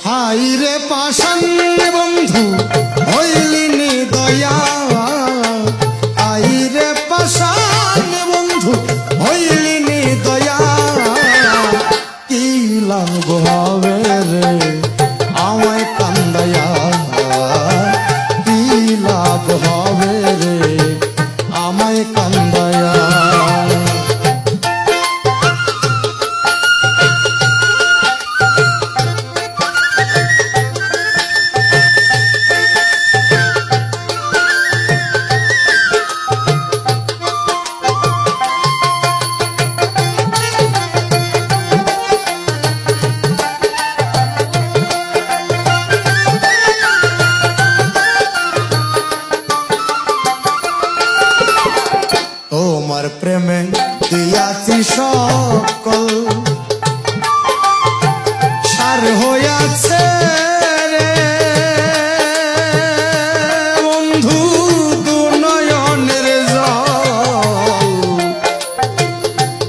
High রে পাষাণ বন্ধু হইলিনি দয়া, হাই রে পাষাণ বন্ধু হইলিনি দয়া, কি লাভ হবে রে আমায় কান্দায়া, কি লাভ হবে রে আমায় কান্দায়া। তোমার প্রেমে দিয়াছি সকল সার হইয়াছে রে বন্ধু দু নয়নের জল,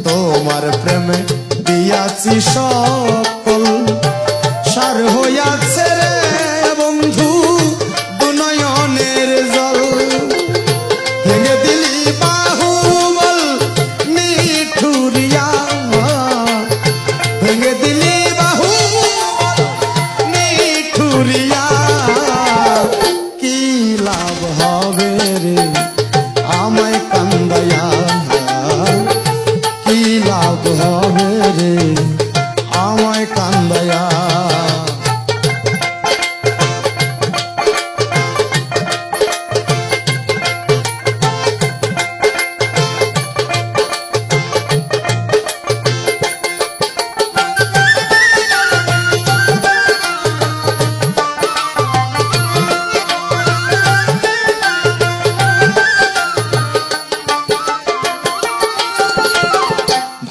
তোমার প্রেমে দিয়াছি সকল সার হইয়াছে রে বন্ধু দু নয়নের জল, ভেঙে দিলি বাহুবল নিঠুরিয়া, ভেঙে দিলি বাহুবল নিঠুরিয়া, কি লাভ হবে রে আমায় কান্দায়া, কি লাভ হবে রে আমায় কান্দায়া।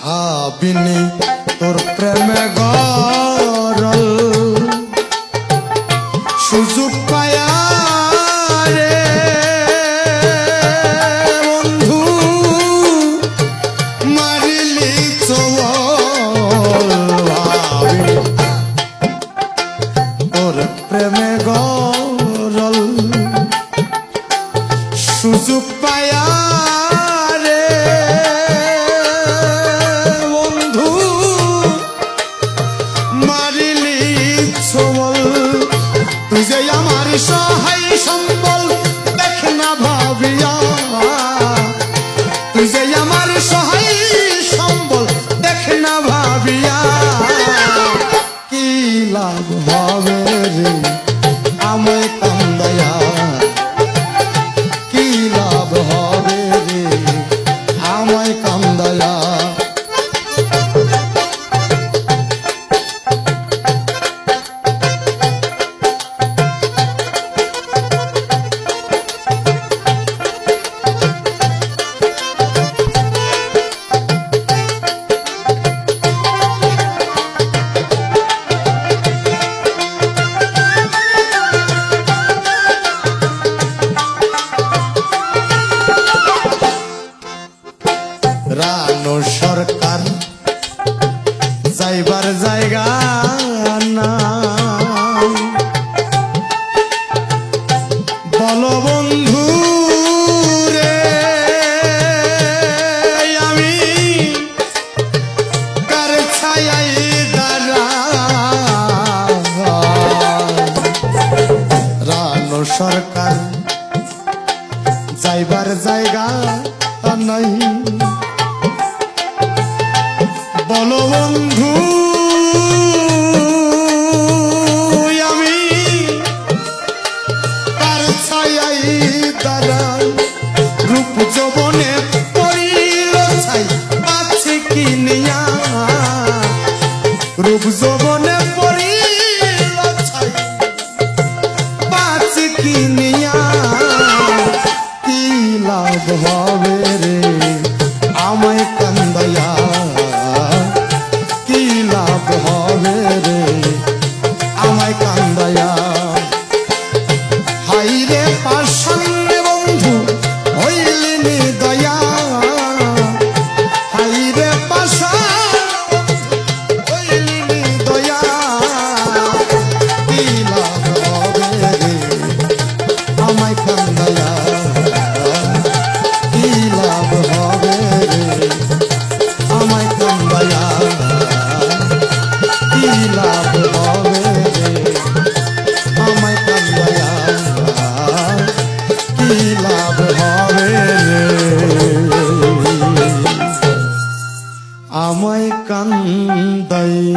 ভাবিনি তোর প্রেমে গরল সুযোগ পায়া রে বন্ধু মারিলি চোল, ভাবি তোর প্রেমে গরল সুযোগ পায়া তুই যে আমার সহায় সম্বল দেখ না ভাবিয়া, তুই যে আমার সহায় সম্বল দেখ না ভাবিয়া, কি লাভ হবে রে আমায় কান্দায়া, কি লাভ হবে রে আমায় কান্দায়া। রানু সরকার যাইবার জায়গা না, বলো বন্ধু রে আমি কার ছায়ায় দাঁড়াই, রানু সরকার যাইবার জায়গা নাই, বলো বন্ধু আমি কার ছায়ায় দাঁড়াই, রূপ যৌবনে পড়িল ছাই আছে কি নিয়া, রূপ যৌবনে পড়িল ছাই আছে কি নিয়া, কি লাভ হবে রে আমায় কান্দাইয়া